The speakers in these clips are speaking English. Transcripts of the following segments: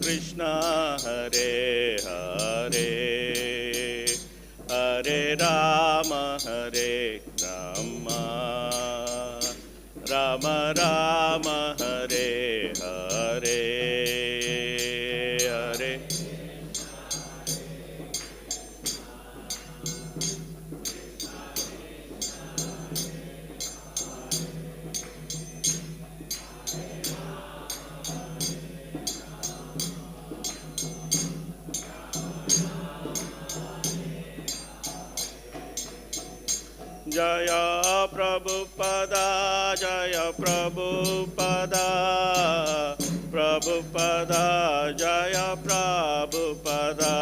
Krishna Hare Hare Hare Rama Hare Rama Rama Rama Hare Hare Hare Jaya Prabhupada, Jaya Prabhupada, Prabhupada, Jaya Prabhupada.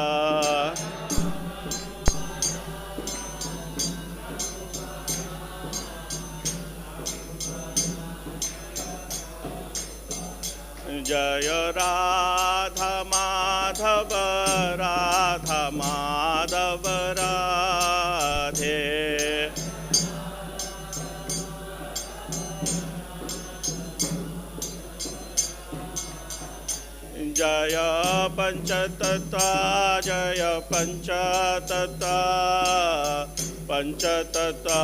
Jaya Radha Madhava, Radha Madhava Radhe. Jaya Panchatattva, Jaya Panchatattva, Panchatattva,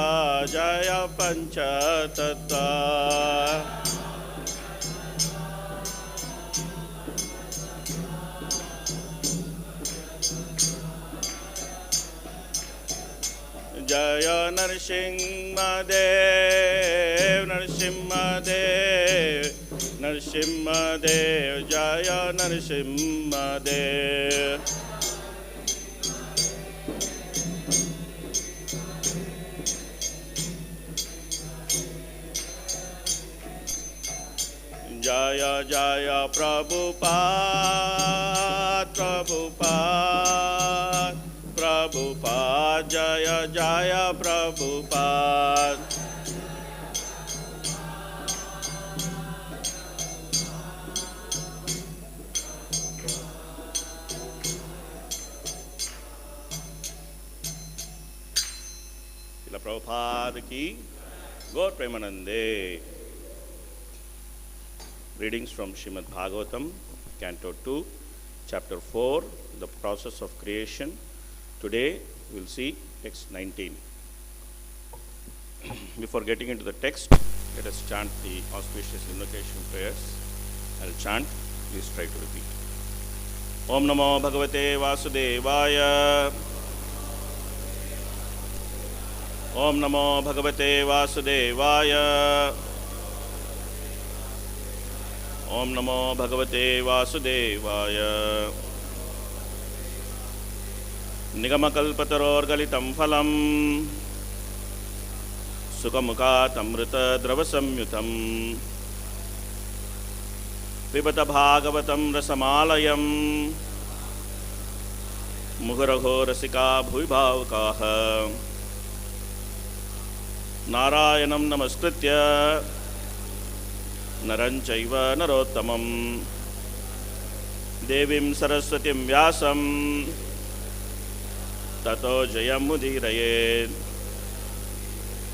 Jaya Panchatattva. Jaya Narasimhadev, Narasimhadev, Narasimhadev, Jaya Narasimhadev. Jaya Jaya Prabhupada, Prabhupada, Prabhupada, Jaya Jaya Prabhupada. Srila Prabhupada ki Gaur Premanande. Readings from Srimad Bhagavatam, Canto 2, Chapter 4, The Process of Creation. Today we will see text 19. Before getting into the text, let us chant the auspicious invocation prayers. I will chant, please try to repeat. Om Namo Bhagavate Vasudevaya. Om Namo Bhagavate Vasudevaya. Om Namo Bhagavate Vasudevaya. Nigamakalpatarorgalitam phalam Sukhamukat amrita dravasamyutam Pibata Bhagavatam rasamalayam Muhuraho rasika bhuvibhavakaha Narayanam namaskritya Naranchaiva narottamam Devim saraswatim vyasam Tato jayam mudhirayet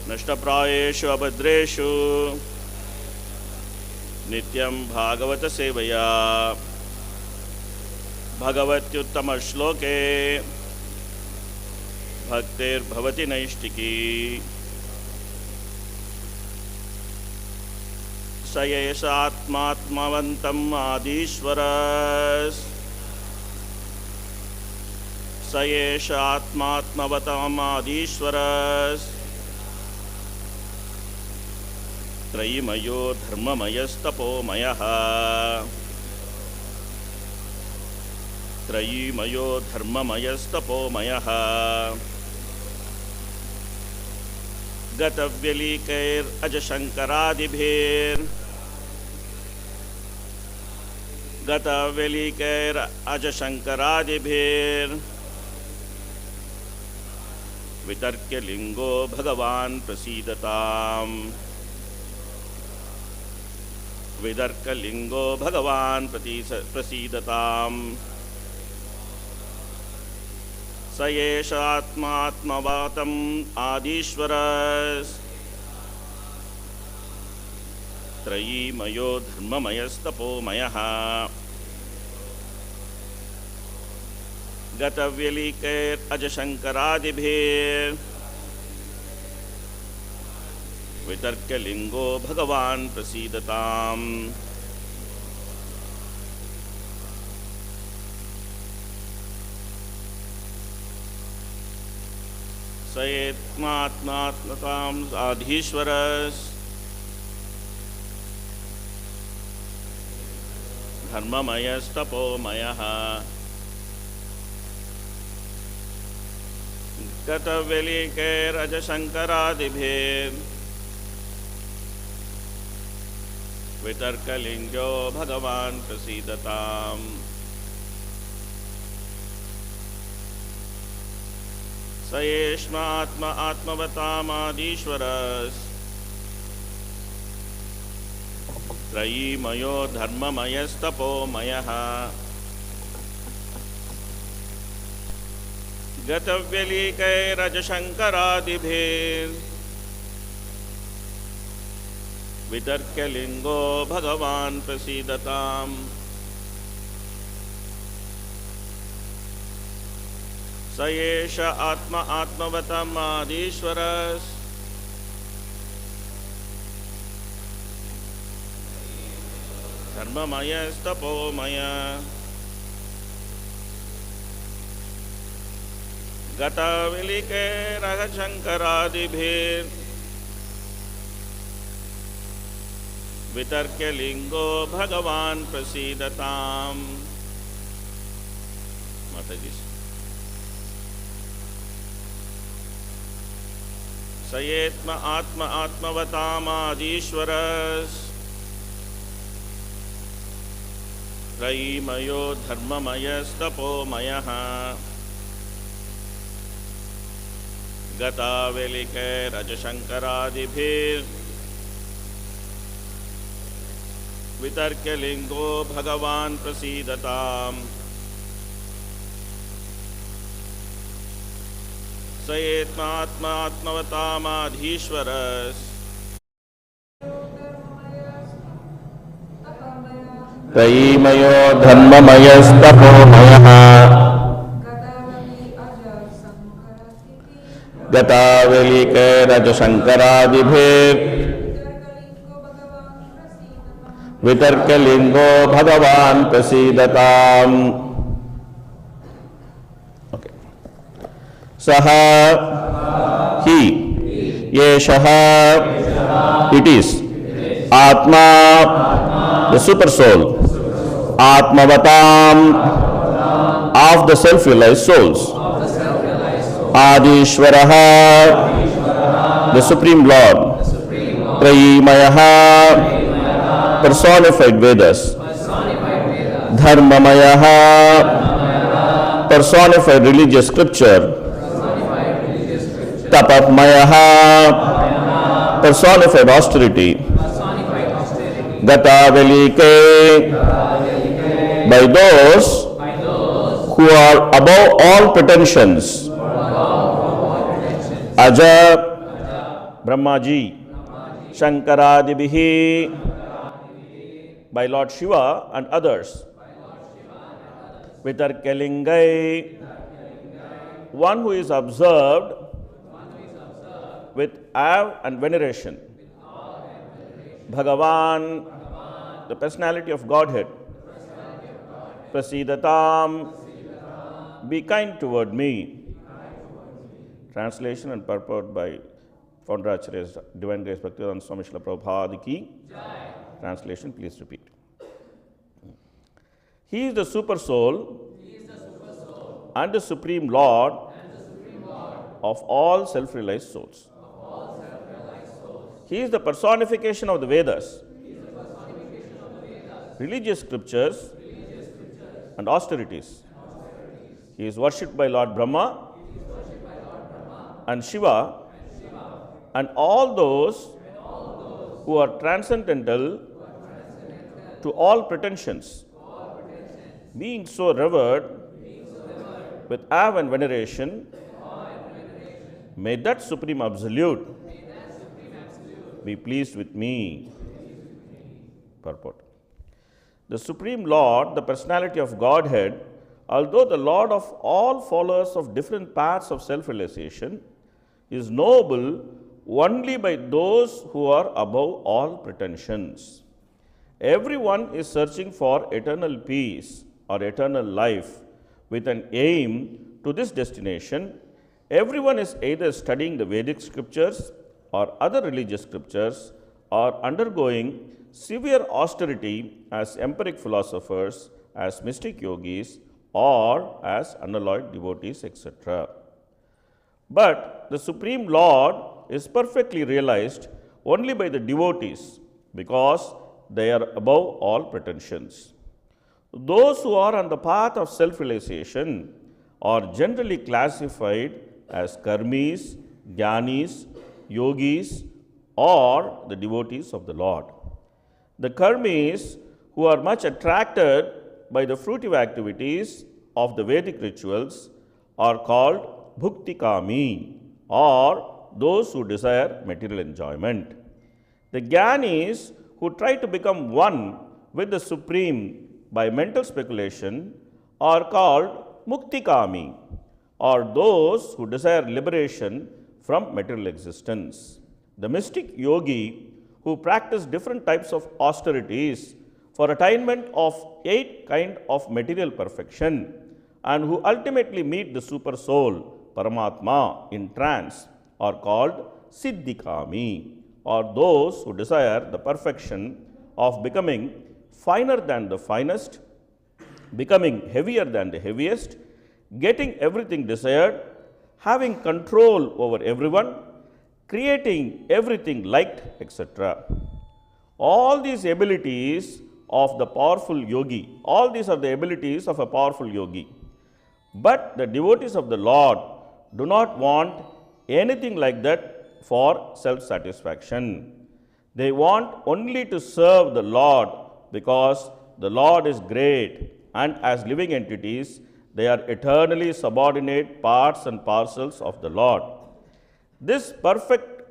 Nashtaprayeshu abhadreshu Nityam bhagavata sevaya Bhagavatyuttama shloke Bhaktir bhavati naishtiki Sayesha atmatmavantam adishvaras Sayesha atmatmavatam adishvaras Trayimayo dharmamayastapomaya Trayimayo dharmamayastapomaya Gatavyalikair ajashankaradibhir Gatavyalikair ajashankaradibhir Vitarkya lingo bhagavan prasidatam Vitarkya lingo bhagavan prasidatam Sayesha atmatmavatam adishvaras Trayimayo dharmamayastapomaya गतव्यलीकैर् अजशंकरादिभिर् वितर्क्यलिंगो भगवान् प्रसीदताम्। सयेत्मात्मात्मतां आधीश्वरस् धर्ममयस्तपोमयः गतव्यलीकैरजशंकरादिभिर् वितर्कलिंगो भगवान् प्रसीदताम्। स एष्मात्म आत्मवतामादीश्वरस् त्रयीमयो धर्ममयस्तपोमयः गतव्यलीकैरजशंकरादिभिर् वितर्क्यलिंगो भगवान् प्रसीदताम्। स एष आत्म आत्मवतमादीश्वरस् धर्ममयस्तपोमय गतविलिकैरजशंकरादिभिर् वितर्क्यलिंगो भगवान् प्रसीदताम्। माताजी सयेत्म आत्म आत्मवतामादीश्वरस् त्रयीमयो धर्ममयस्तपोमयः गतावेलिकैरजशंकरादिभिर् वितर्क्यलिंगो भगवान् प्रसीदताम्। स एत्मात्मात्मवतामाधीश्वरस् त्रयीमयो धर्ममयस्तपोमयः गतावलिकैरजशंकरादिभिर् वितर्कलिंगो भगवान् प्रसीदताम्। सह ही येषः it is आत्मा the super soul आत्मवताम of the self-realized souls आदिश्वरः the supreme lord त्रयीमयः personified Vedas धर्ममयः personified religious scripture tapamaya personified austerity gatavelike by those who are above all pretensions aja brahmaji shankaradibihi by Lord Shiva and others vitarkalingai one who is observed with awe and veneration. Bhagavan, the personality of Godhead. Prasidatam, be kind toward me. Translation and purport by Founder Acharya's Divine Grace Bhaktivedanta Swami Srila Prabhupada ki. Translation, please repeat. He is the super soul and the supreme Lord of all self-realized souls. He is the personification of the Vedas, religious scriptures, and austerities. He is worshipped by Lord Brahma and Shiva and all those who are transcendental to all pretensions, being so revered with awe and veneration. May that Supreme Absolute be pleased with me. Purport. The Supreme Lord, the personality of Godhead, although the Lord of all followers of different paths of self-realization is noble only by those who are above all pretensions. Everyone is searching for eternal peace or eternal life with an aim to this destination. Everyone is either studying the Vedic scriptures or other religious scriptures or undergoing severe austerity as empiric philosophers, as mystic yogis, or as unalloyed devotees, etc. But the Supreme Lord is perfectly realized only by the devotees because they are above all pretensions. Those who are on the path of self-realization are generally classified as karmis, jnanis, yogis, or the devotees of the Lord. The karmis, who are much attracted by the fruitive activities of the Vedic rituals, are called bhuktikami, or those who desire material enjoyment. The jnanis, who try to become one with the Supreme by mental speculation, are called muktikami, or those who desire liberation from material existence. The mystic yogi, who practice different types of austerities for attainment of 8 kinds of material perfection, and who ultimately meet the super soul, Paramatma, in trance, are called siddhikami, or those who desire the perfection of becoming finer than the finest, becoming heavier than the heaviest, getting everything desired, having control over everyone, creating everything liked, etc. All these abilities of the powerful yogi, all these are the abilities of a powerful yogi. But the devotees of the Lord do not want anything like that for self-satisfaction. They want only to serve the Lord because the Lord is great, and as living entities, they are eternally subordinate parts and parcels of the Lord. This perfect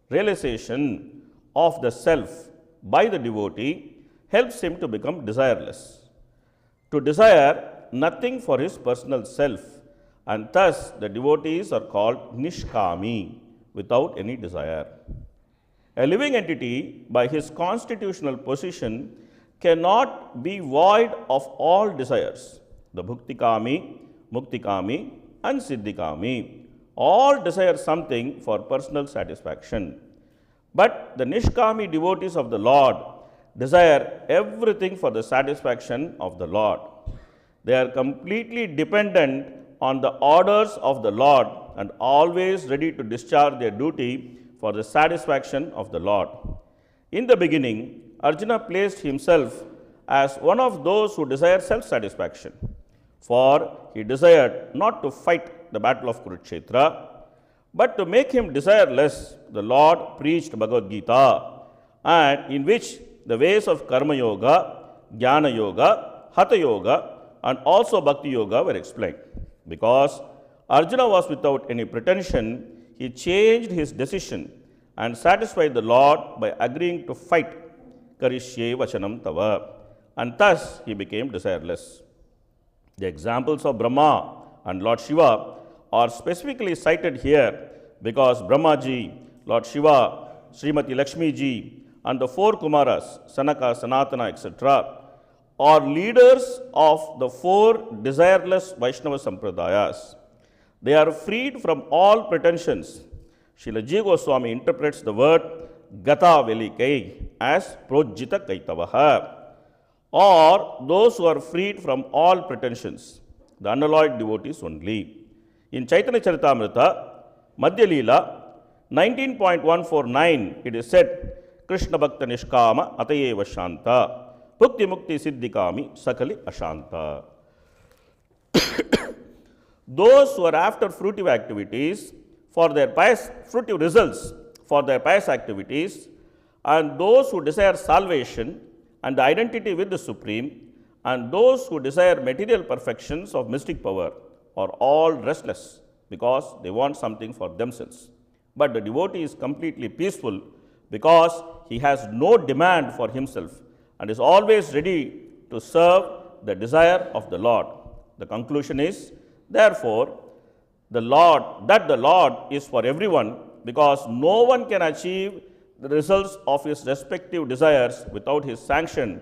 realization of the self by the devotee helps him to become desireless, to desire nothing for his personal self, and thus the devotees are called nishkami, without any desire. A living entity, by his constitutional position, cannot be void of all desires. The bhuktikami, muktikami, and siddhikami all desire something for personal satisfaction. But the nishkami devotees of the Lord desire everything for the satisfaction of the Lord. They are completely dependent on the orders of the Lord and always ready to discharge their duty for the satisfaction of the Lord. In the beginning, Arjuna placed himself as one of those who desire self-satisfaction, for he desired not to fight the battle of Kurukshetra, but to make him desireless. The Lord preached Bhagavad Gita, and in which the ways of Karma Yoga, Jnana Yoga, Hatha Yoga, and also Bhakti Yoga were explained. Because Arjuna was without any pretension, he changed his decision and satisfied the Lord by agreeing to fight Karishye Vachanam Tava, and thus he became desireless. The examples of Brahma and Lord Shiva are specifically cited here because Brahmaji, Lord Shiva, Srimati Lakshmi ji, and the 4 Kumaras, Sanaka, Sanatana, etc., are leaders of the 4 desireless Vaishnava Sampradayas. They are freed from all pretensions. Srila Jiva Goswami interprets the word Gata Velikai as Projita Kaitavaha, or those who are freed from all pretensions, the unalloyed devotees only. In Chaitanya Charitamrita, Madhya Leela 19.149, it is said, Krishna Bhakta Nishkama Atayeva Shanta, Bhukti Mukti Siddhikami Sakali Ashanta. Those who are after fruitive activities for their pious, fruitive results for their pious activities, and those who desire salvation and the identity with the Supreme, and those who desire material perfections of mystic power, are all restless because they want something for themselves. But the devotee is completely peaceful because he has no demand for himself and is always ready to serve the desire of the Lord. The conclusion is, therefore, the Lord is for everyone, because no one can achieve the results of his respective desires without his sanction.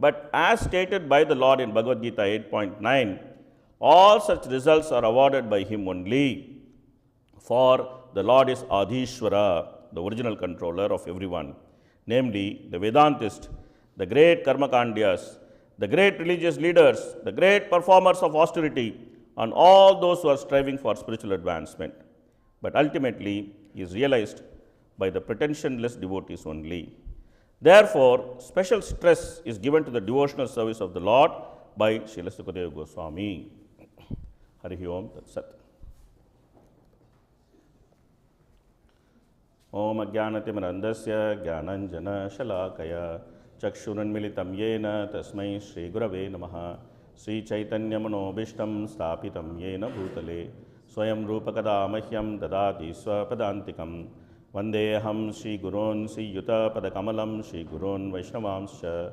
But as stated by the Lord in Bhagavad Gita 8.9, all such results are awarded by him only. For the Lord is Adhishvara, the original controller of everyone, namely the Vedantist, the great Karmakandiyas, the great religious leaders, the great performers of austerity, and all those who are striving for spiritual advancement. But ultimately, he is realized by the pretensionless devotees only. Therefore, special stress is given to the devotional service of the Lord by Srila Sukadeva Goswami. Hari Om Tat Sat. Om Ajnanatimrandasya Jnananjana Shalakaya Chakshurunmilitam Yena Tasmai Shri Gurave Namaha Sri Chaitanya Manobishtam Stapitam Yena Bhutale Swayam Rupakada Mahyam Dadati Swapadantikam Vandeham Shri Gurun Sri Yuta Padakamalam Shri Gurun Vaishnavamscha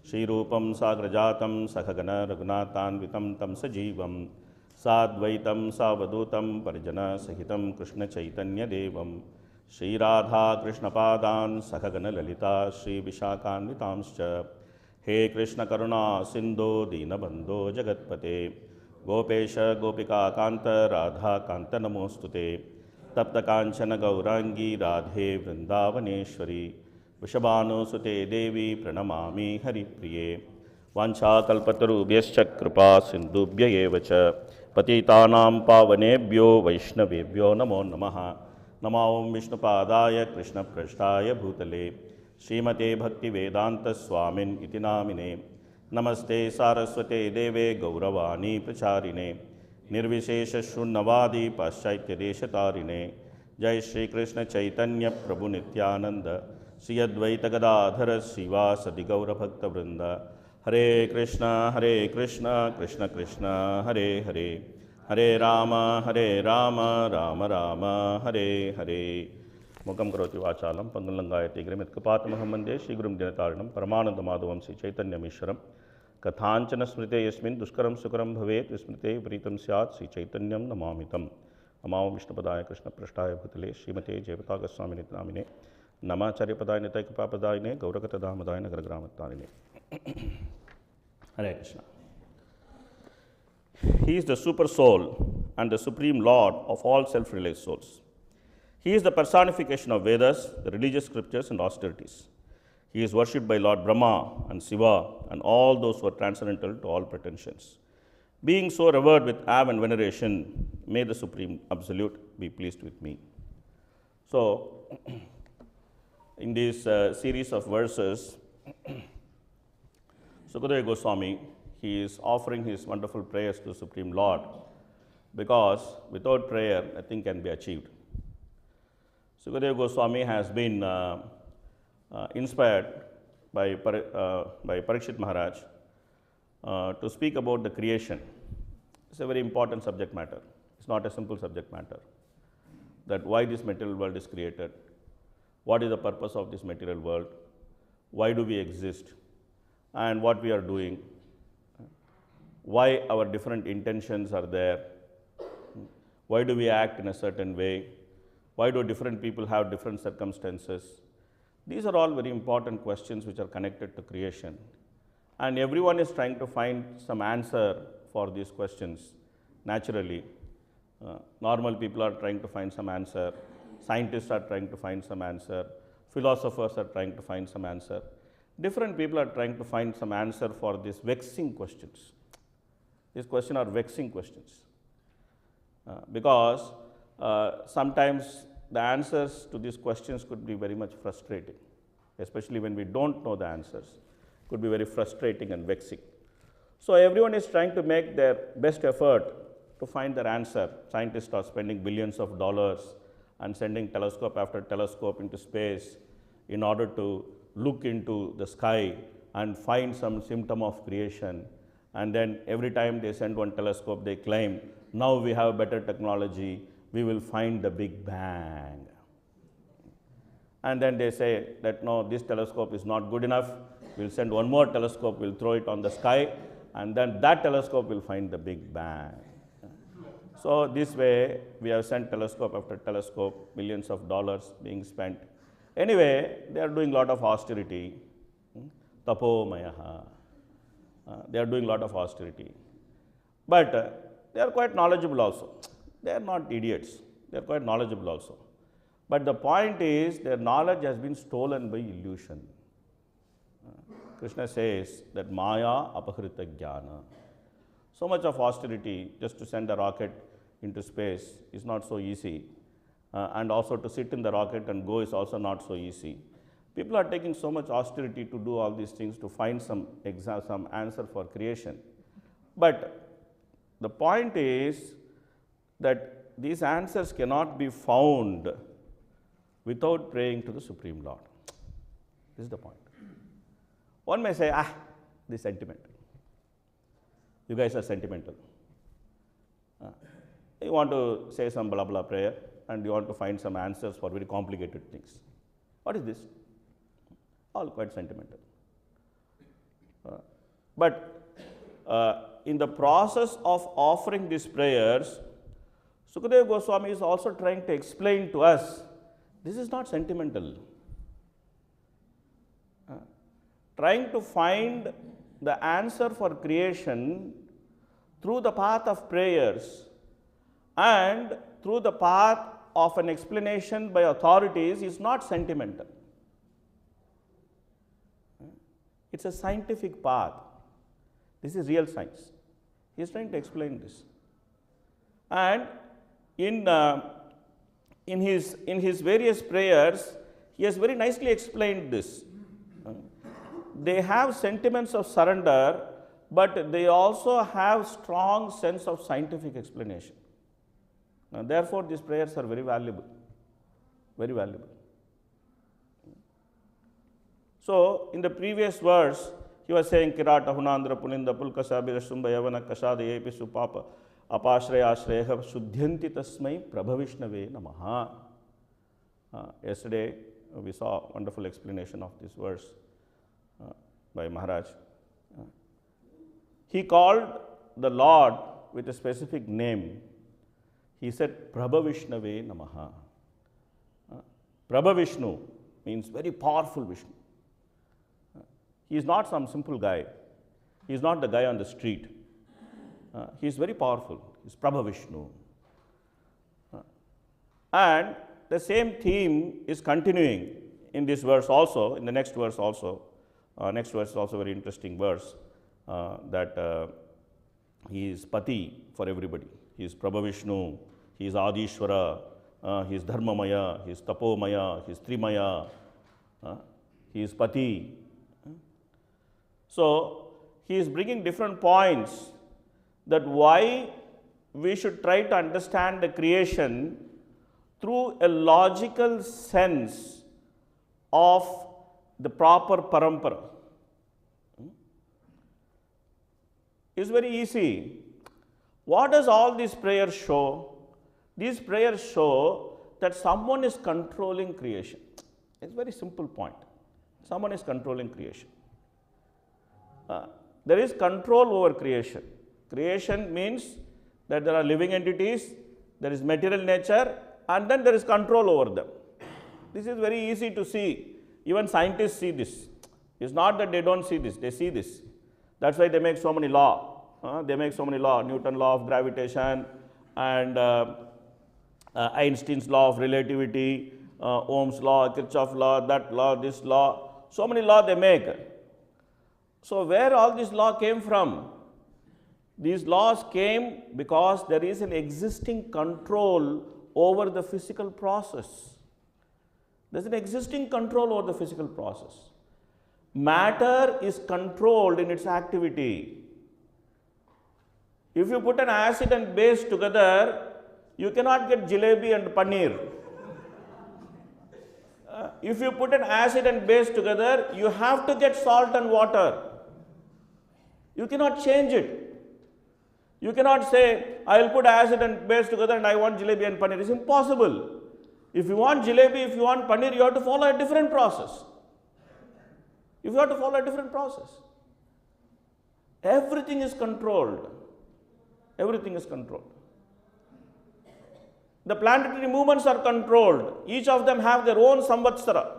Shri Rupam Sagrajatam Sakhagana Raghunathan Vitam Tam Sajivam Sadvaitam Savadutam Parijana Sahitam Krishna Chaitanya Devam Shri Radha Krishna Padan Sakhagana Lalita Shri Vishakhan Vitamscha He Krishna Karuna Sindhu Dinabandho Jagatpate Gopesha Gopika Kanta Radha Kanta Namostute Tapta Kanchana Gaurangi Radhe Vrindavaneshwari Vishabhanu Sute Devi Pranamami Hari Priye Vancha Kalpatarubhyascha Kripa Sindhubhya Evacha Patitanam Pavanebhyo Vaishnavebhyo Namo Namaha Namo Vishnupadaya Krishna Prashtaya Bhutale Srimate Bhakti Vedanta Swamin Iti Namine Namaste Saraswate Deve Gauravani Pracharine Nirvishesha Shunnavadi Paschaitya Deshatarine Jai Shri Krishna Chaitanya Prabhu Nityananda Sri Advaita Gadadhara Srivasadi Gaura Bhakta Vrinda Hare Krishna Krishna Krishna Hare Hare Hare Rama Rama Rama Hare Hare Mukam Karoti Vachalam Pangalangayati Grimitkapatamaham Mande Shri Gurum Dinataranam Paramananda Madhavam Sri Chaitanya Mishram Kathanchana Smrite Yasmin Duskaram Sukaram Bhavet Vismrite Vritam Syat Sri Chaitanyam Namamitam Amao Vishnupadaya Krishna Prashtaya Bhutale Srimate Jayavata Goswami Nitnamine Namacharya Padaya Nitaikapapadayine Gaurakata Dhamadayana Gargramatarine Hare Krishna. He is the super soul and the supreme lord of all self-realized souls. He is the personification of Vedas, the religious scriptures and austerities. He is worshipped by Lord Brahma and Shiva and all those who are transcendental to all pretensions. Being so revered with awe and veneration, may the Supreme Absolute be pleased with me. So, in this series of verses, Sukadeva Goswami, he is offering his wonderful prayers to Supreme Lord, because without prayer, nothing can be achieved. Sukadeva Goswami has been inspired by Parikshit Maharaj to speak about the creation. It's a very important subject matter. It's not a simple subject matter. That why this material world is created, what is the purpose of this material world, why do we exist, and what we are doing, why our different intentions are there, why do we act in a certain way, why do different people have different circumstances. These are all very important questions which are connected to creation. And everyone is trying to find some answer for these questions naturally. Normal people are trying to find some answer, scientists are trying to find some answer, philosophers are trying to find some answer. Different people are trying to find some answer for these vexing questions. These questions are vexing questions because sometimes the answers to these questions could be very much frustrating, especially when we don't know the answers. It could be very frustrating and vexing. So everyone is trying to make their best effort to find their answer. Scientists are spending billions of dollars and sending telescope after telescope into space in order to look into the sky and find some symptom of creation. And then every time they send one telescope, they claim, now we have better technology, we will find the Big Bang. And then they say that no, this telescope is not good enough, we'll send one more telescope, we'll throw it on the sky, and then that telescope will find the Big Bang. So this way, we have sent telescope after telescope, millions of dollars being spent. Anyway, they are doing a lot of austerity. Tapomayaha. They are doing a lot of austerity. But they are quite knowledgeable also. They are not idiots. They are quite knowledgeable also. But the point is, their knowledge has been stolen by illusion. Krishna says that Maya apahrita jnana. So much of austerity just to send a rocket into space is not so easy. And also to sit in the rocket and go is also not so easy. People are taking so much austerity to do all these things to find some answer for creation. But the point is that these answers cannot be found without praying to the Supreme Lord. This is the point. One may say, this is sentimental. You guys are sentimental. You want to say some blah blah prayer and you want to find some answers for very complicated things. What is this? All quite sentimental. But in the process of offering these prayers, Sukadeva Goswami is also trying to explain to us, this is not sentimental. Trying to find the answer for creation through the path of prayers and through the path of an explanation by authorities is not sentimental. It's a scientific path. This is real science. He is trying to explain this. And in his various prayers, he has very nicely explained this. They have sentiments of surrender, but they also have strong sense of scientific explanation. Therefore, these prayers are very valuable. Very valuable. So, in the previous verse, he was saying, Kirata Hunandra Puninda Pulkasabira Sumba Yavana Kasada Yepi Supapa Apashraya Shreha Shuddhyanti Tasmai Prabhavishnave Namaha. Yesterday, we saw a wonderful explanation of this verse by Maharaj. He called the Lord with a specific name. He said, Prabhavishnave Namaha. Prabhavishnu means very powerful Vishnu. He is not some simple guy. He is not the guy on the street. He is very powerful. He is Prabhavishnu. And the same theme is continuing in this verse also, in the next verse also. Next verse is also a very interesting verse that he is Pati for everybody. He is Prabhavishnu, he is Adishwara, he is Dharmamaya, he is Tapomaya, he is Trimaya, he is Pati. So, he is bringing different points that why we should try to understand the creation through a logical sense of the proper parampara. It's very easy. What does all these prayers show? These prayers show that someone is controlling creation. It's a very simple point. Someone is controlling creation. There is control over creation. Creation means that there are living entities, there is material nature, and then there is control over them. This is very easy to see. Even scientists see this. It's not that they don't see this, they see this. That's why they make so many laws. They make so many laws, Newton's law of gravitation and Einstein's law of relativity, Ohm's law, Kirchhoff's law, that law, this law. So many laws they make. So where all this law came from? These laws came because there is an existing control over the physical process. There is an existing control over the physical process. Matter is controlled in its activity. If you put an acid and base together, you cannot get jalebi and paneer. If you put an acid and base together, you have to get salt and water. You cannot change it. You cannot say, I will put acid and base together and I want jalebi and paneer. It's impossible. If you want jalebi, if you want paneer, you have to follow a different process. If you have to follow a different process. Everything is controlled. Everything is controlled. The planetary movements are controlled. Each of them have their own samvatsara.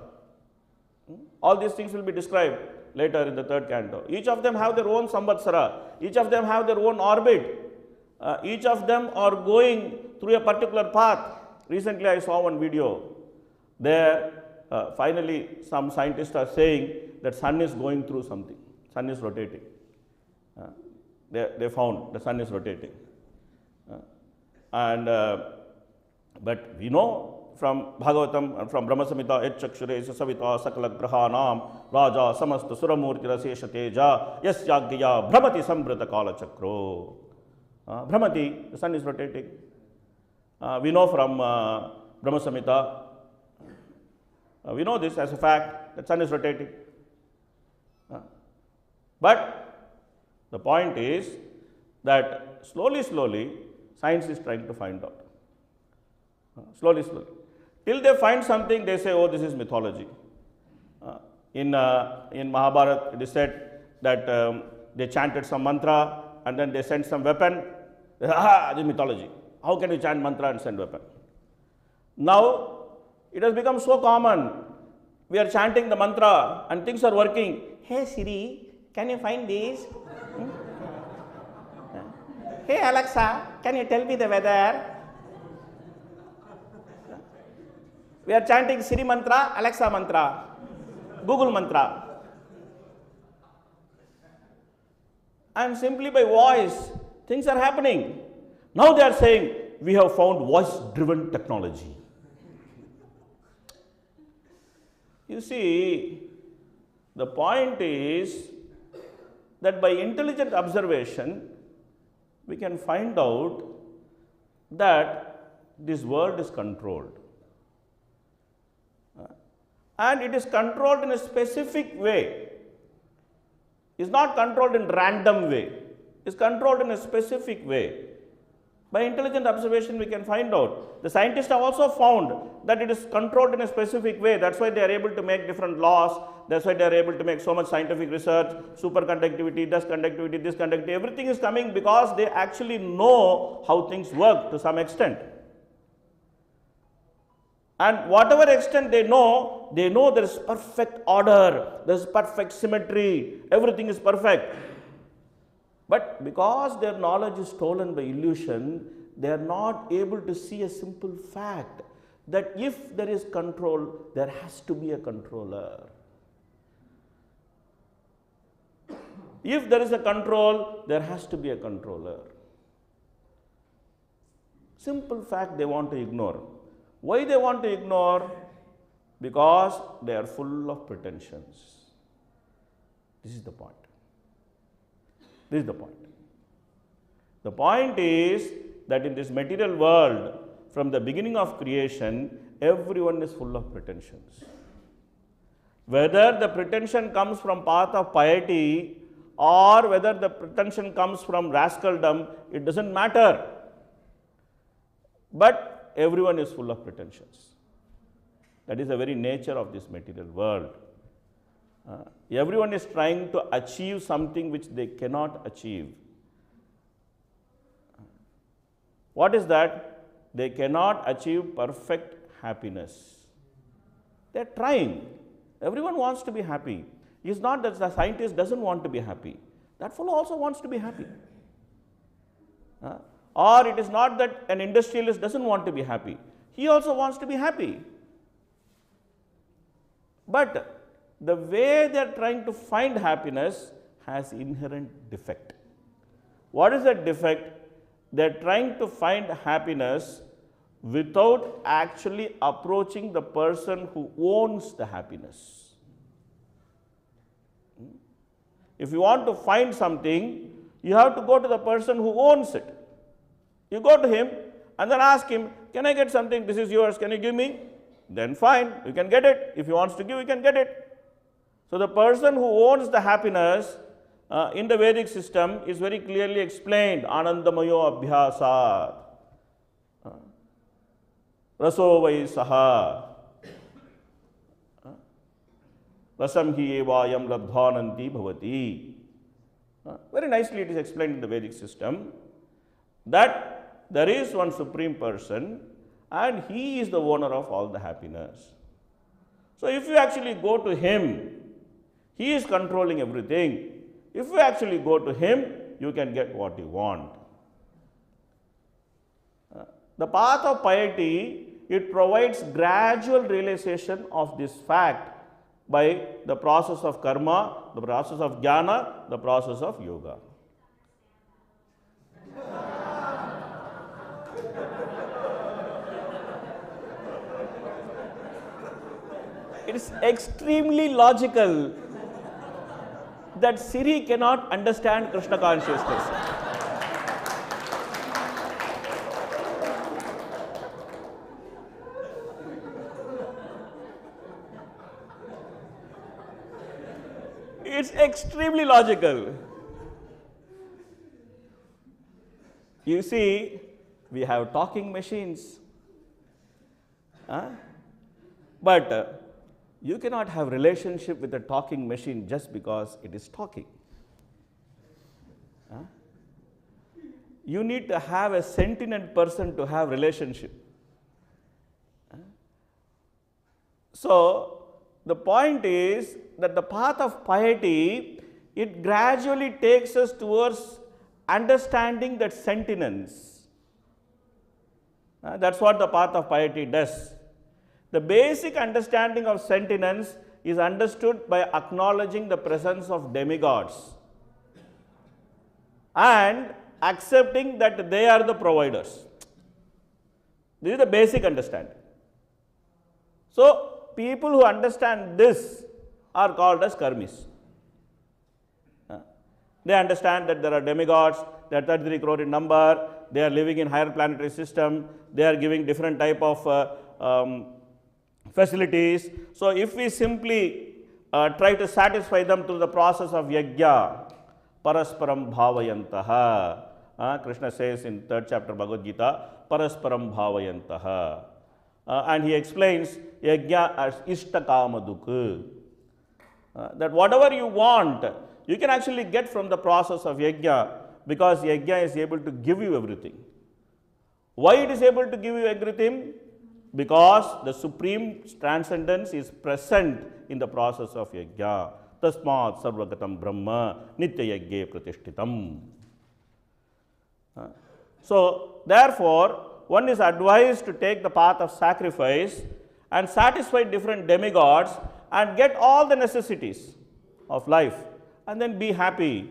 All these things will be described later in the third canto. Each of them have their own samvatsara. Each of them have their own orbit. Each of them are going through a particular path. Recently I saw one video. There, finally some scientists are saying that sun is going through something. Sun is rotating. They found the sun is rotating. But we know from Bhagavatam and from Brahma Samhita, Etchakshuresa Savita Sakala Grahanam Raja Samasta Suramurti Rasesha Teja Yasyagya Brahmati Sambrata Kala Chakro. Brahmati, the sun is rotating. We know from Brahma Samhita, we know this as a fact, that sun is rotating. But the point is that slowly, science is trying to find out. Slowly. Till they find something, they say, oh, this is mythology. In Mahabharata, it is said that they chanted some mantra and then they sent some weapon. This is mythology. How can you chant mantra and send weapon? Now, it has become so common. We are chanting the mantra and things are working. Hey Siri, can you find this? Hey Alexa, can you tell me the weather? We are chanting Siri mantra, Alexa mantra, Google mantra. And simply by voice, things are happening. Now they are saying, we have found voice-driven technology. You see, the point is that by intelligent observation, we can find out that this world is controlled. And it is controlled in a specific way. It's not controlled in random way. It's controlled in a specific way. By intelligent observation, we can find out. The scientists have also found that it is controlled in a specific way. That's why they are able to make different laws. That's why they are able to make so much scientific research, superconductivity, dust conductivity, this conductivity. Everything is coming because they actually know how things work to some extent. And whatever extent they know there is perfect order, there is perfect symmetry, everything is perfect. But because their knowledge is stolen by illusion, they are not able to see a simple fact that if there is control, there has to be a controller. If there is a control, there has to be a controller. Simple fact they want to ignore. Why they want to ignore? Because they are full of pretensions. This is the point. This is the point. The point is that in this material world, from the beginning of creation, everyone is full of pretensions. Whether the pretension comes from path of piety or whether the pretension comes from rascaldom, it doesn't matter. But everyone is full of pretensions. That is the very nature of this material world. Everyone is trying to achieve something which they cannot achieve. What is that? They cannot achieve perfect happiness. They are trying. Everyone wants to be happy. It's not that the scientist doesn't want to be happy. That fellow also wants to be happy. Or it is not that an industrialist doesn't want to be happy. He also wants to be happy. But the way they are trying to find happiness has inherent defect. What is that defect? They are trying to find happiness without actually approaching the person who owns the happiness. If you want to find something, you have to go to the person who owns it. You go to him and then ask him, can I get something? This is yours, can you give me? Then fine, you can get it. If he wants to give, you can get it. So the person who owns the happiness in the Vedic system is very clearly explained. Anandamayo abhyasat. Raso vai saha. Rasam hi evayam labdhananti bhavati. Very nicely it is explained in the Vedic system that there is one supreme person and he is the owner of all the happiness. So if you actually go to him, he is controlling everything. If you actually go to him, you can get what you want. The path of piety, it provides gradual realization of this fact by the process of karma, the process of jnana, the process of yoga. It is extremely logical that Siri cannot understand Krishna consciousness. It's extremely logical. You see, we have talking machines. But you cannot have relationship with a talking machine just because it is talking. You need to have a sentient person to have relationship. So the point is that the path of piety, it gradually takes us towards understanding that sentience. That's what the path of piety does. The basic understanding of sentience is understood by acknowledging the presence of demigods and accepting that they are the providers. This is the basic understanding. So, people who understand this are called as karmis. They understand that there are demigods, they are 33 crore in number, they are living in higher planetary system, they are giving different type of facilities. So if we simply try to satisfy them through the process of yajna, parasparam bhavayantaha, Krishna says in 3rd chapter Bhagavad Gita, parasparam bhavayantaha. And he explains yajna as ishtakama that whatever you want, you can actually get from the process of yajna, because yajna is able to give you everything. Why it is able to give you everything? Because the supreme transcendence is present in the process of yajna. Tasmat sarvagatam brahma nitya yajne pratishtitam. So therefore, one is advised to take the path of sacrifice and satisfy different demigods and get all the necessities of life and then be happy.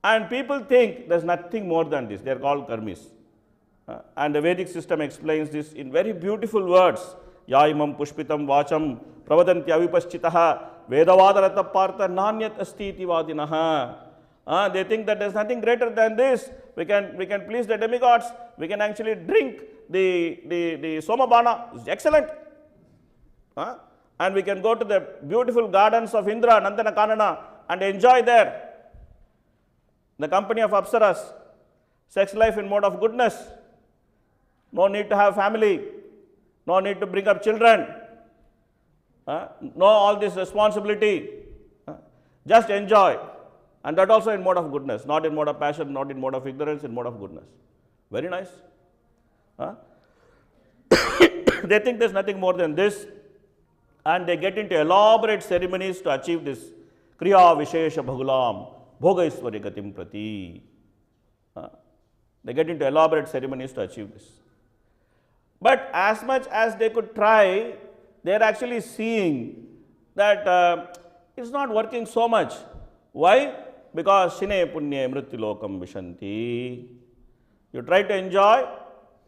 And people think there is nothing more than this. They are called karmis. And the Vedic system explains this in very beautiful words. Yaimam pushpitam vacham pravadanti avipaschitaha vedavadarata partha nanyat asti iti vadinaha. They think that there is nothing greater than this. We can please the demigods. We can actually drink the somabana. It's excellent. And we can go to the beautiful gardens of Indra, Nandana Kanana and enjoy there the company of Apsaras, sex life in mode of goodness. No need to have family, no need to bring up children, no all this responsibility, just enjoy, and that also in mode of goodness, not in mode of passion, not in mode of ignorance, in mode of goodness. Very nice. They think there is nothing more than this, and they get into elaborate ceremonies to achieve this kriya vishesha bhagulam bhogaiswari gatim prati. They get into elaborate ceremonies to achieve this. But as much as they could try, they are actually seeing that it's not working so much. Why? Because shine punye mrityulokam vishanti. You try to enjoy,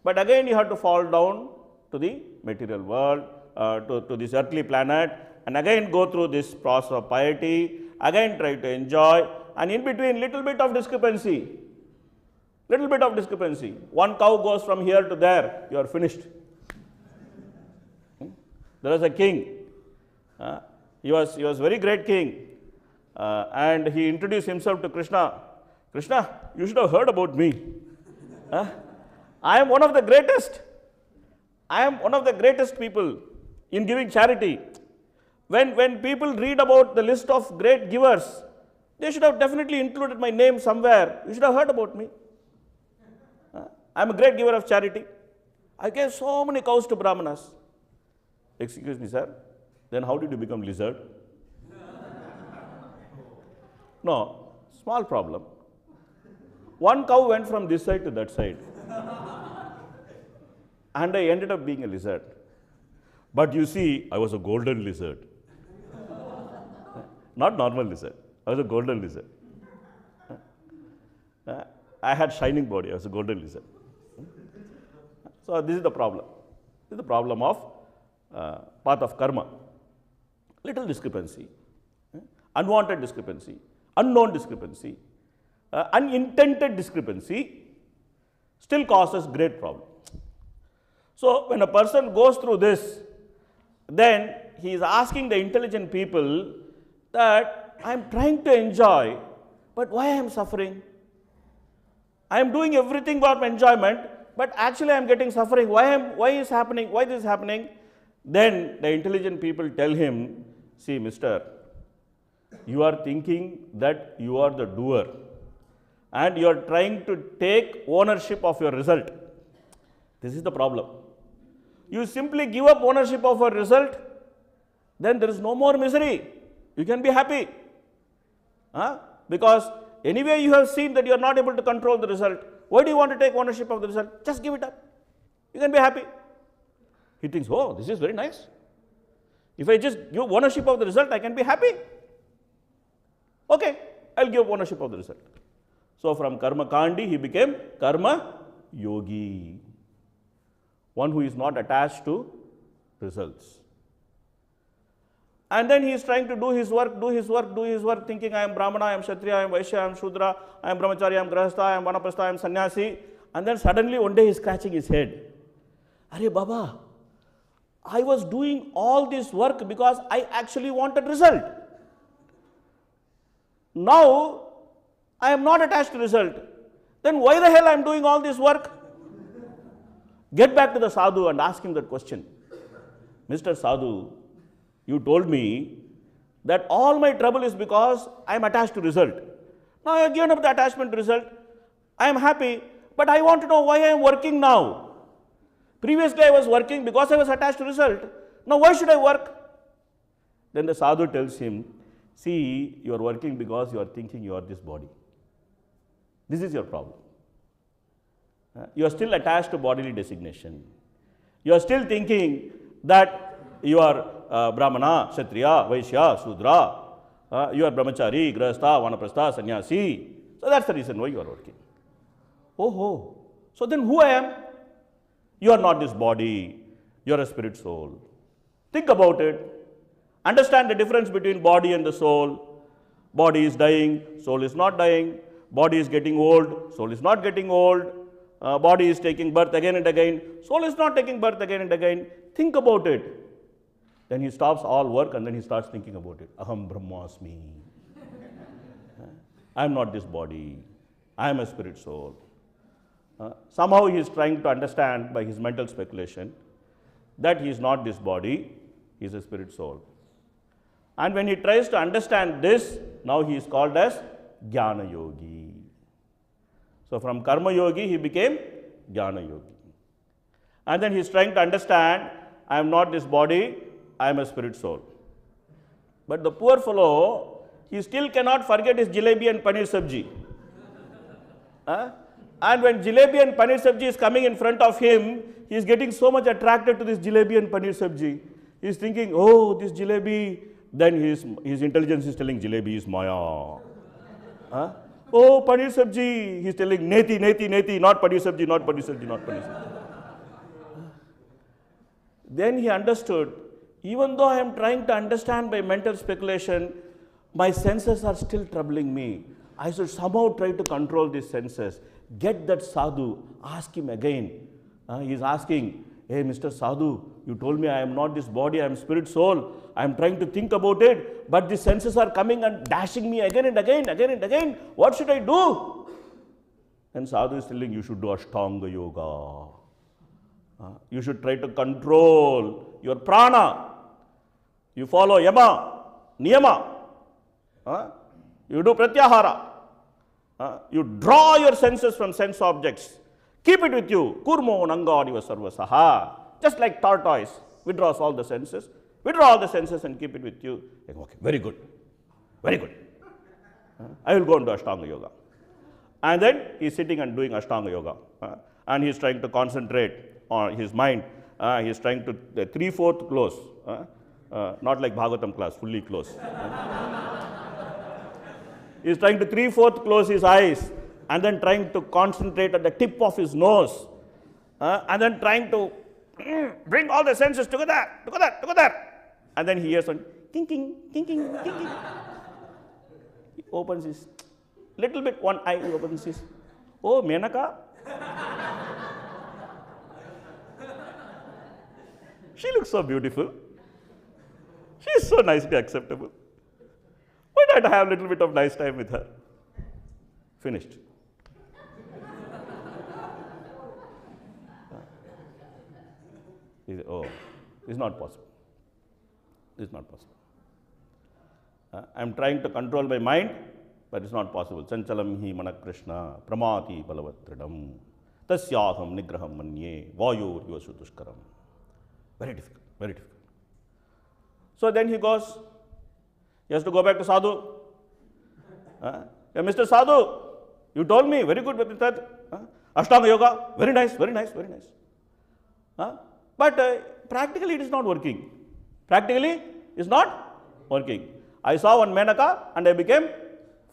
but again you have to fall down to the material world, to this earthly planet, and again go through this process of piety, again try to enjoy, and in between little bit of discrepancy. Little bit of discrepancy. One cow goes from here to there, you are finished. There was a king. He was very great king. And he introduced himself to Krishna. Krishna, you should have heard about me. I am one of the greatest. I am one of the greatest people in giving charity. When people read about the list of great givers, They should have definitely included my name somewhere. You should have heard about me. I am a great giver of charity. I gave so many cows to Brahmanas. Excuse me, sir. Then how did you become lizard? No, small problem. One cow went from this side to that side. And I ended up being a lizard. But you see, I was a golden lizard. Not normal lizard. I was a golden lizard. I had shining body. I was a golden lizard. So this is the problem. This is the problem of path of karma. Little discrepancy, unwanted discrepancy, unknown discrepancy, unintended discrepancy still causes great problem. So when a person goes through this, then he is asking the intelligent people that I am trying to enjoy, but why I am suffering? I am doing everything for enjoyment, but actually I am getting suffering. Why is happening? Why this is happening? Then the intelligent people tell him, see, mister, you are thinking that you are the doer and you are trying to take ownership of your result. This is the problem. You simply give up ownership of a result, then there is no more misery. You can be happy. Because anyway you have seen that you are not able to control the result. Why do you want to take ownership of the result? Just give it up. You can be happy. He thinks, oh, this is very nice. If I just give ownership of the result, I can be happy. Okay, I'll give ownership of the result. So from karma kandi, he became karma yogi. One who is not attached to results. And then he is trying to do his work, thinking I am Brahmana, I am Kshatriya, I am Vaishya, I am Shudra, I am Brahmachari, I am Grahastha, I am Vanaprastha, I am Sannyasi. And then suddenly one day he is scratching his head. Arey Baba, I was doing all this work because I actually wanted result. Now, I am not attached to result. Then why the hell I am doing all this work? Get back to the sadhu and ask him that question. Mr. Sadhu, you told me that all my trouble is because I am attached to result. Now I have given up the attachment to result. I am happy, but I want to know why I am working now. Previously I was working because I was attached to result. Now why should I work? Then the sadhu tells him, see, you are working because you are thinking you are this body. This is your problem. You are still attached to bodily designation. You are still thinking that you are Brahmana, Kshatriya, Vaishya, Shudra. You are Brahmachari, Grahastha, Vanaprastha, Sannyasi. So that's the reason why you are working. Oh, so then who I am? You are not this body. You are a spirit soul. Think about it. Understand the difference between body and the soul. Body is dying, soul is not dying. Body is getting old, soul is not getting old. Body is taking birth again and again. Soul is not taking birth again and again. Think about it. Then he stops all work and then he starts thinking about it. Aham Brahmasmi. I am not this body. I am a spirit soul. Somehow he is trying to understand by his mental speculation that he is not this body, he is a spirit soul. And when he tries to understand this, now he is called as Jnana Yogi. So from Karma Yogi, he became Jnana Yogi. And then he is trying to understand, I am not this body, I am a spirit soul. But the poor fellow, he still cannot forget his jalebi and paneer sabji. And when jalebi and paneer sabji is coming in front of him, he is getting so much attracted to this jalebi and paneer sabji. He is thinking, oh, this jalebi. Then his intelligence is telling jalebi is Maya. Oh, paneer sabji. He is telling neti, neti, neti, not paneer sabji, not paneer sabji, not paneer sabji. Then he understood, even though I am trying to understand by mental speculation, my senses are still troubling me. I should somehow try to control these senses. Get that sadhu, ask him again. He is asking, hey Mr. Sadhu, you told me I am not this body, I am spirit soul. I am trying to think about it, but the senses are coming and dashing me again and again, again and again. What should I do? And sadhu is telling, you should do Ashtanga Yoga. You should try to control your prana. You follow yama, niyama. You do pratyahara. You draw your senses from sense objects. Keep it with you. Kurmo nangadiva sarvasaha. Just like tortoise withdraws all the senses. Withdraw all the senses and keep it with you. Okay, very good. Very good. I will go and do Ashtanga Yoga. And then he is sitting and doing Ashtanga Yoga. And he is trying to concentrate on his mind. He is trying to 3/4 close. Not like Bhagavatam class, fully close. He is trying to 3/4 close his eyes and then trying to concentrate at the tip of his nose. And then trying to bring all the senses together. And then he hears one kinking. He opens his little bit, one eye, he opens his, oh, Menaka. She looks so beautiful. She is so nicely acceptable. Why don't I have a little bit of nice time with her? Finished. He said, oh, it's not possible. It's not possible. I'm trying to control my mind, but it's not possible. Chanchalam hi manak Krishna, pramati balavatridam, tasyaham nigraham manye, vayor yuvasu dushkaram. Very difficult, very difficult. So then he goes, he has to go back to Sadhu. Yeah, Mr. Sadhu, you told me, very good, Ashtanga Yoga, very nice. But practically it is not working. Practically it's not working. I saw one Menaka and I became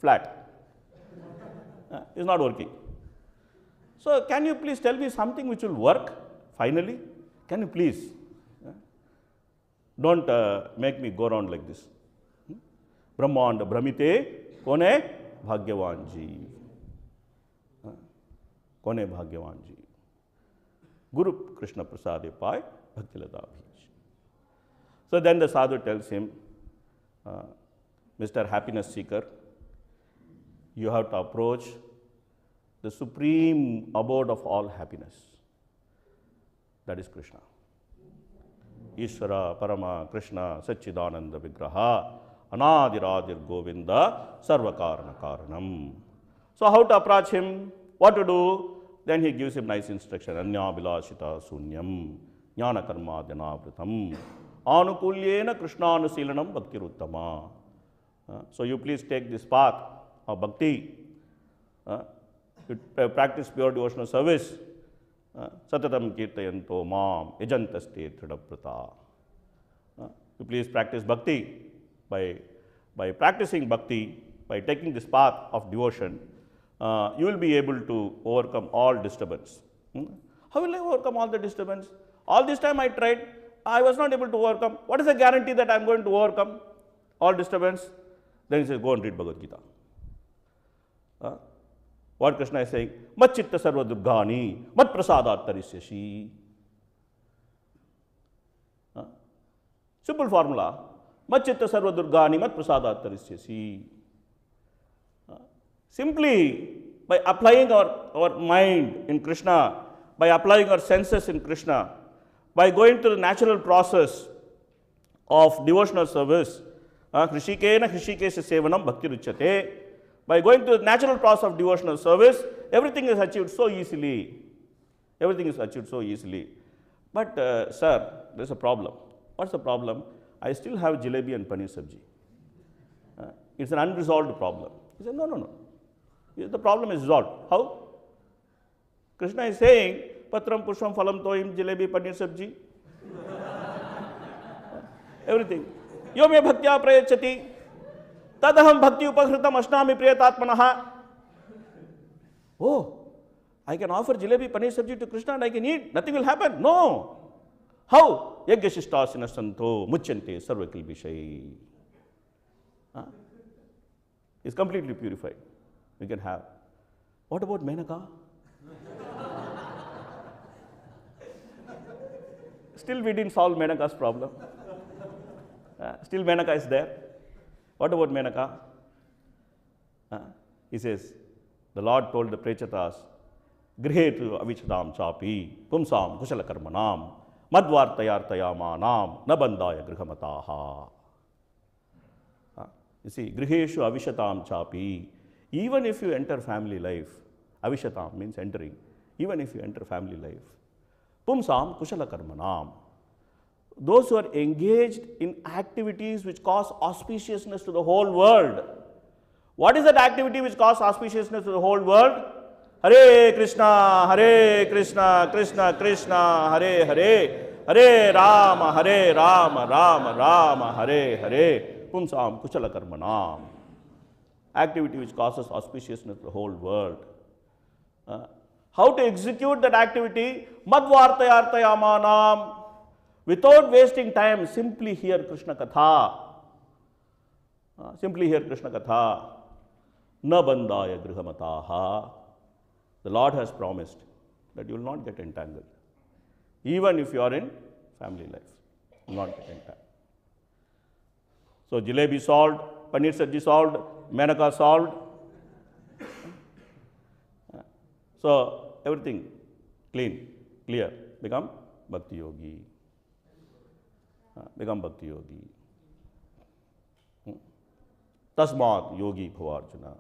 flat. It's not working. So can you please tell me something which will work finally? Can you please? Don't make me go around like this. Brahmanda Brahmite Kone Bhagyavan Jeev. Kone Bhagyavan Jeev. Guru Krishna Prasade Pai Bhaktilata Bhij. So then the sadhu tells him, Mr. Happiness Seeker, you have to approach the supreme abode of all happiness. That is Krishna. Ishvara, Parama, Krishna, Satchidananda Vigraha, Anadiradir Govinda, Sarvakarana Karanam. So how to approach him? What to do? Then he gives him nice instruction. Anya Bilashita Sunyam, Jnana Karma Dhanavritam, Anukulyena Krishna Anusilanam Bhakti Ruttama. So you please take this path of bhakti. You practice pure devotional service. Satatam Kirtayanto Mam Yajantaste Tridaprata. You please practice bhakti. By practicing bhakti, by taking this path of devotion, you will be able to overcome all disturbance. How will I overcome all the disturbance? All this time I tried, I was not able to overcome. What is the guarantee that I am going to overcome all disturbance? Then he says, go and read Bhagavad Gita. What Krishna is saying? Mat chitta sarva durgani, mat prasadat tarisyashi. Simple formula. Mat chitta sarva durgani, mat prasadat tarisyasi. Simply by applying our mind in Krishna, by applying our senses in Krishna, by going through the natural process of devotional service, Hrishikena Hrishikesha Sevanam Bhakti Ruchyate. By going through the natural process of devotional service, everything is achieved so easily. Everything is achieved so easily. But, sir, there is a problem. What's the problem? I still have jalebi and paneer sabji. It's an unresolved problem. He said, no. The problem is resolved. How? Krishna is saying, Patram Pushpam Phalam Toim Jalebi Paneer Sabji. Everything. Yo me bhaktya prayachati. Tadaham bhakti upahritam ashnami priyatatmanaha. Oh, I can offer jalebi paneer sabji to Krishna and I can eat. Nothing will happen. No. How? Yagyashishtasina santo muchyante sarvakil vishai. It's completely purified. We can have. What about Menaka? Still we didn't solve Menaka's problem. Still Menaka is there. What about Menaka? He says, the Lord told the Prechatas, Grihetu avichadam chapi, pumsam kushala karmanam, madvartayartayamanam, nabandaya grihamataha. You see, griheshu avishatam chapi. Even if you enter family life, avishatam means entering. Even if you enter family life, pumsam kushala karmanam. Those who are engaged in activities which cause auspiciousness to the whole world. What is that activity which causes auspiciousness to the whole world? Hare Krishna, Krishna Krishna, Hare Hare, Hare Rama, Rama Rama, Hare Hare, Pumsam Kushala Karmanam. Activity which causes auspiciousness to the whole world. How to execute that activity? Madvartayamanam. Without wasting time, simply hear Krishna Katha. Simply hear Krishna Katha. Na bandaya grihamataha. The Lord has promised that you will not get entangled. Even if you are in family life, you will not get entangled. So, jalebi solved, paneer sabji solved, menaka solved. So, everything clean, clear, become bhakti yogi. Become bhakti yogi. Tasmat yogi bhavarjuna.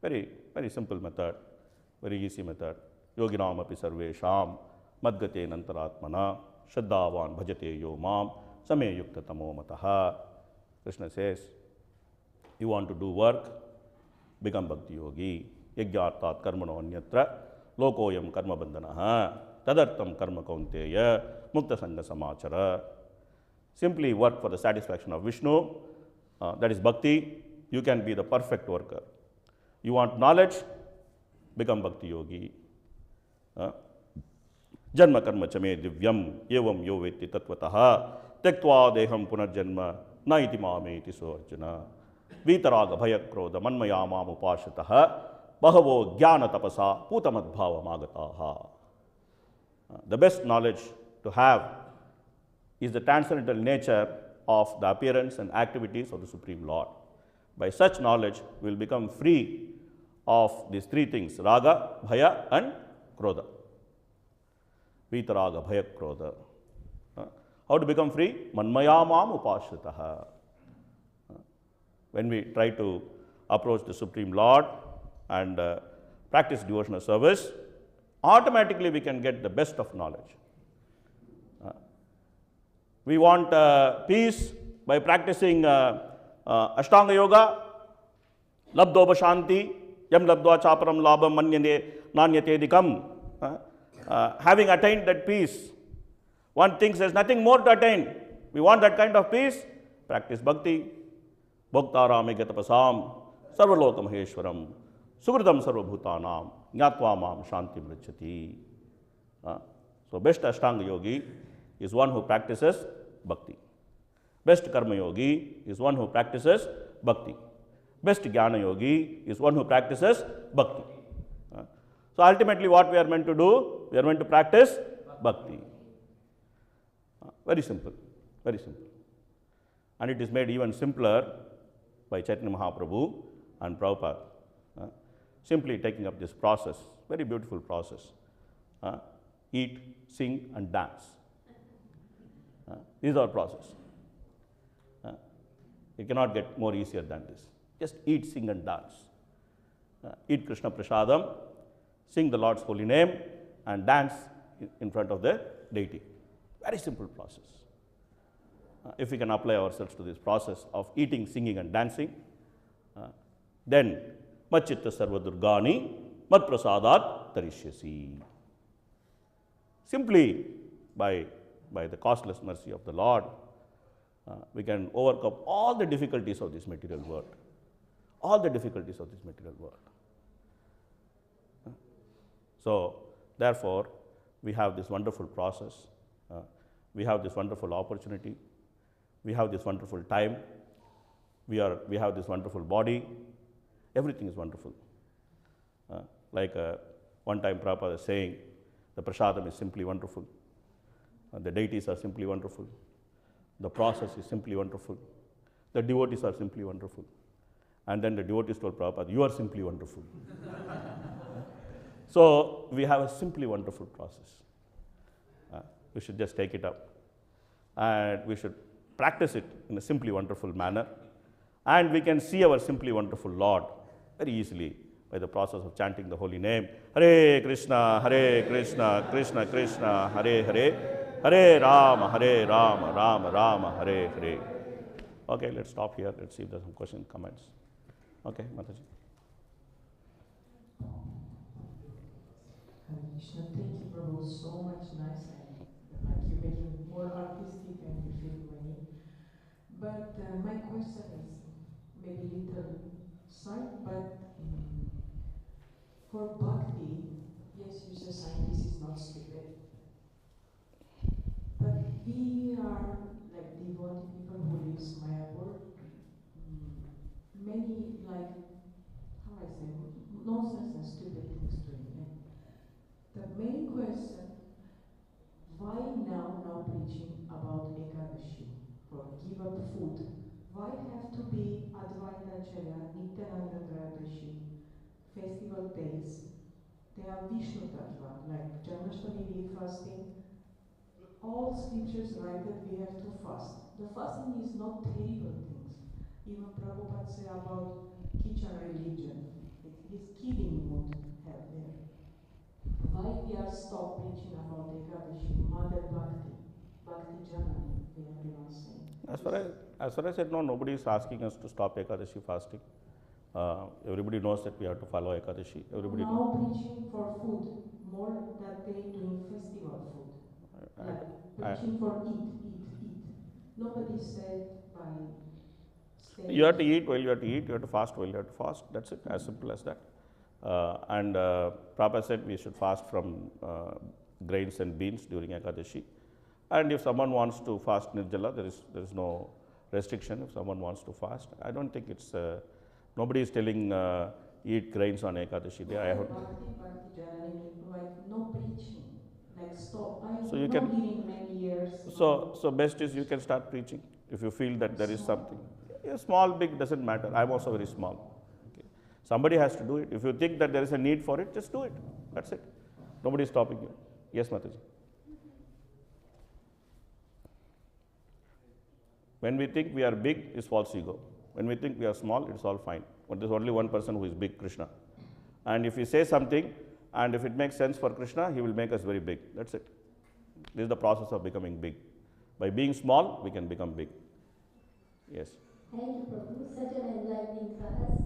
Very simple method, very easy method. Yoginam api sarvesham madgate nantaratmana shraddhavan bhajate yo mam same yukta tamo mataha. Krishna says, you want to do work, become bhakti yogi. Yajnartat karmano anyatra lokoyam karma bandhanaha tadartam karma kaunteya mukta sanga samachara. Simply work for the satisfaction of Vishnu, that is bhakti. You can be the perfect worker. You want knowledge, become bhakti yogi. Janma karma chame divyam evam yo veti tatvataha tektva deham punarjanma na iti mameti so arjuna. Vitaraga bhaya krodha manmayamam upashataha bahavo jnana tapasa putamadbhava magataha. The best knowledge to have is the transcendental nature of the appearance and activities of the Supreme Lord. By such knowledge, we will become free of these three things, raga, bhaya and krodha. Vitaraga, bhaya, krodha. How to become free? Manmayamam upashritaha. When we try to approach the Supreme Lord and practice devotional service, automatically we can get the best of knowledge. We want peace by practicing Ashtanga Yoga, Labdhoba Shanti, Yam Labdva Chaparam Labham Manyane Nanyate Dikam. Having attained that peace, one thinks there's nothing more to attain. We want that kind of peace, practice bhakti. Bhaktarame Gatapasam, Sarvaloka Maheshwaram, Sugridam Sarvabhutanam, Nyatva Mam Shanti Mrichati. So, best Ashtanga Yogi is one who practices bhakti. Best Karma Yogi is one who practices bhakti. Best Jnana Yogi is one who practices bhakti. So, ultimately what we are meant to do? We are meant to practice bhakti. Very simple, very simple. And it is made even simpler by Chaitanya Mahaprabhu and Prabhupada. Simply taking up this process, very beautiful process. Eat, sing and dance. This is our process. You cannot get more easier than this. Just eat, sing and dance. Eat Krishna Prasadam, sing the Lord's holy name and dance in front of the deity. Very simple process. If we can apply ourselves to this process of eating, singing and dancing, then Machitta Sarva Durgani Mat Prasadat Tarishyasi. Simply by the costless mercy of the Lord, we can overcome all the difficulties of this material world. All the difficulties of this material world. So, therefore, we have this wonderful process. We have this wonderful opportunity. We have this wonderful time. We have this wonderful body. Everything is wonderful. Like one time Prabhupada is saying, the prasadam is simply wonderful. The deities are simply wonderful. The process is simply wonderful. The devotees are simply wonderful. And then the devotees told Prabhupada, you are simply wonderful. So, we have a simply wonderful process. We should just take it up and we should practice it in a simply wonderful manner. And we can see our simply wonderful Lord very easily by the process of chanting the holy name. Hare Krishna, Krishna Krishna, Hare Hare, Hare Rama, Rama Rama, Hare Hare. Okay, let's stop here. Let's see if there's some questions, comments. Okay, Mataji. Hare Krishna, thank you, Prabhu, so much nice, and like you make it more artistic and you feel many. But my question is maybe little side, but for bhakti, yes, you say scientist is not stupid, but we are like devotee people who lives Mayapur. Many like how I say nonsense and stupid things doing. And the main question: why now preaching about Ekadashi for give up food? Why it have to be Advaita Acharya, Nityananda Trayadashi, festival days? They are Vishnu Tattva, like Janmashtami we fasting. All scriptures write that we have to fast. The fasting is not terrible things. Even Prabhupada say about kitchen religion. This kidding mood have there. Why we are stop preaching about Ekadashi, Mother Bhakti, Bhakti Janani, everyone saying. As far as I know, nobody is asking us to stop Ekadashi fasting. Everybody knows that we have to follow Ekadashi. Everybody now preaching for food, more that they doing festival food. Like preaching for eat. Nobody said by staying. You have to eat while you have to eat, you have to fast while you have to fast. That's it, as simple as that. And Prabhupada said we should fast from grains and beans during Ekadashi. And if someone wants to fast Nirjala, there is no restriction if someone wants to fast. I don't think it's, nobody is telling eat grains on Ekadashi day. I Bhakti Janani, like no preaching, like stop. So you not can, living many years. so best is you can start preaching if you feel that there is something. Yeah, small, big, doesn't matter. I'm also very small. Okay. Somebody has to do it. If you think that there is a need for it, just do it. That's it. Nobody is stopping you. Yes, Mataji. When we think we are big, it's false ego. When we think we are small, it's all fine. But there's only one person who is big, Krishna. And if we say something, and if it makes sense for Krishna, he will make us very big. That's it. This is the process of becoming big. By being small, we can become big. Yes. Thank you, Prabhu. Such an enlightening class.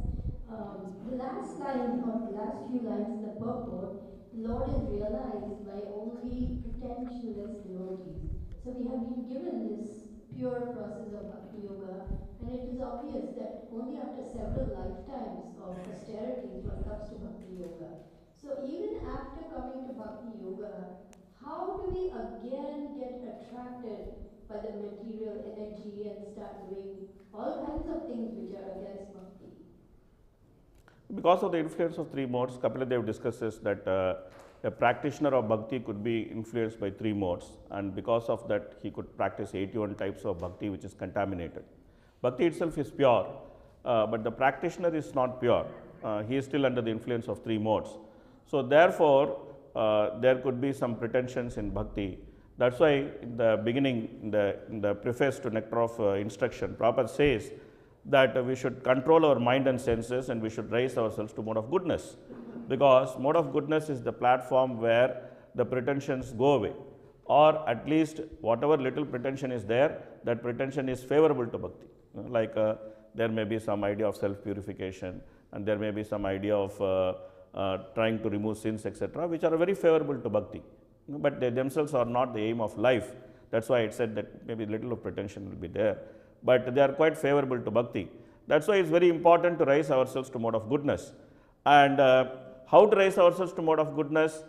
The last line, or the last few lines in the purport, the Lord is realized by only pretensionless devotees. So we have been given this pure process of Bhakti Yoga, and it is obvious that only after several lifetimes of austerities one comes to Bhakti Yoga. So even after coming to Bhakti Yoga, how do we again get attracted by the material energy and start doing all kinds of things which are against Bhakti? Because of the influence of three modes, Kapila Dev discusses that a practitioner of Bhakti could be influenced by three modes, and because of that he could practice 81 types of Bhakti which is contaminated. Bhakti itself is pure, but the practitioner is not pure. He is still under the influence of three modes. So therefore, there could be some pretensions in Bhakti. That's why in the beginning, in the preface to Nectar of Instruction, Prabhupada says that we should control our mind and senses and we should raise ourselves to mode of goodness. Because mode of goodness is the platform where the pretensions go away, or at least whatever little pretension is there, that pretension is favorable to Bhakti. Like there may be some idea of self-purification, and there may be some idea of trying to remove sins, etc., which are very favorable to Bhakti. But they themselves are not the aim of life. That's why it said that maybe little of pretension will be there. But they are quite favorable to Bhakti. That's why it's very important to raise ourselves to mode of goodness. And how to raise ourselves to mode of goodness?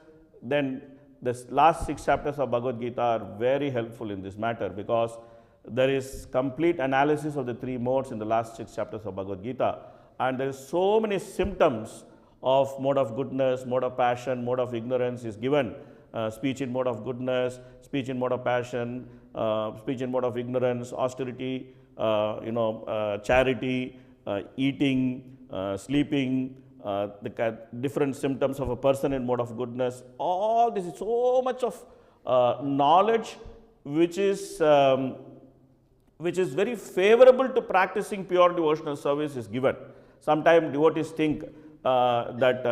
Then the last 6 chapters of Bhagavad Gita are very helpful in this matter, because there is complete analysis of the three modes in the last 6 chapters of Bhagavad Gita. And there is so many symptoms of mode of goodness, mode of passion, mode of ignorance is given. Speech in mode of goodness, speech in mode of passion, speech in mode of ignorance, austerity, charity, eating, sleeping, the different symptoms of a person in mode of goodness. All this is so much of knowledge which is which is very favorable to practicing pure devotional service is given. Sometimes devotees think that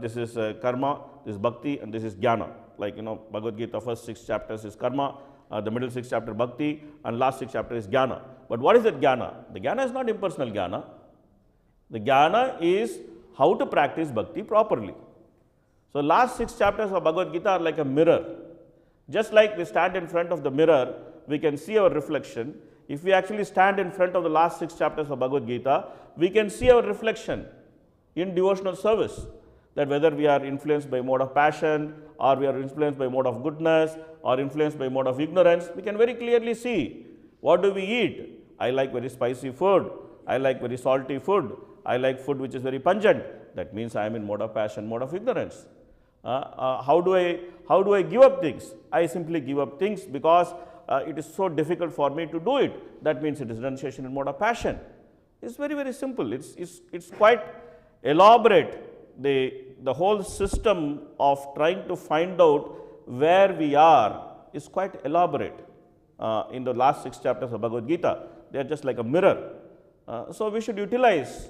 this is karma, this is bhakti, and this is jnana. Like, Bhagavad Gita first 6 chapters is karma, the middle 6 chapter bhakti, and last 6 chapter is jnana. But what is that jnana? The jnana is not impersonal jnana. The jnana is how to practice bhakti properly. So last 6 chapters of Bhagavad Gita are like a mirror. Just like we stand in front of the mirror, we can see our reflection. If we actually stand in front of the last 6 chapters of Bhagavad Gita, we can see our reflection in devotional service. That whether we are influenced by mode of passion, or we are influenced by mode of goodness, or influenced by mode of ignorance, we can very clearly see what do we eat. I like very spicy food. I like very salty food. I like food which is very pungent. That means I am in mode of passion, mode of ignorance. How do I give up things? I simply give up things because it is so difficult for me to do it. That means it is renunciation in mode of passion. It's very, very simple. It's quite elaborate. The whole system of trying to find out where we are is quite elaborate in the last 6 chapters of Bhagavad Gita. They are just like a mirror. So we should utilize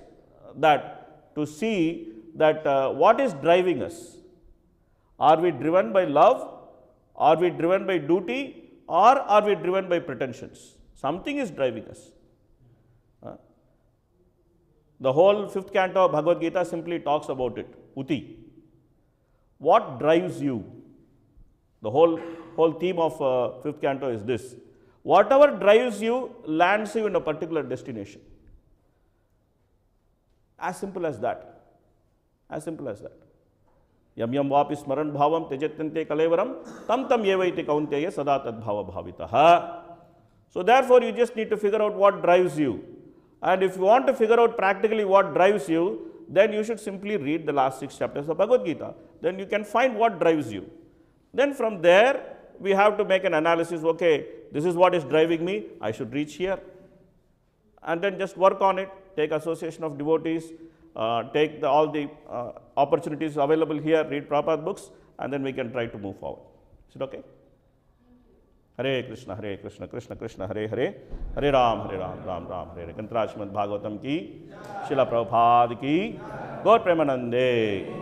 that to see that what is driving us. Are we driven by love? Are we driven by duty? Or are we driven by pretensions? Something is driving us. The whole 5th canto of Bhagavad Gita simply talks about it, Uti. What drives you? The whole theme of 5th canto is this. Whatever drives you lands you in a particular destination. As simple as that. As simple as that. Yam yam vapi smaran bhavam tejatyante kalevaram tam tam yevaiti kaunteya sada tad bhava bhavitaha. So therefore you just need to figure out what drives you. And if you want to figure out practically what drives you, then you should simply read the last 6 chapters of Bhagavad Gita. Then you can find what drives you. Then from there, we have to make an analysis, okay, this is what is driving me, I should reach here. And then just work on it, take association of devotees, take all the opportunities available here, read Prabhupada books, and then we can try to move forward. Is it okay? Hare Krishna, Krishna Krishna, Hare Hare, Hare Ram, Ram Ram, Hare Hare. Srimad Bhagavatam ki, Srila Prabhupada ki, Gaur Premanande.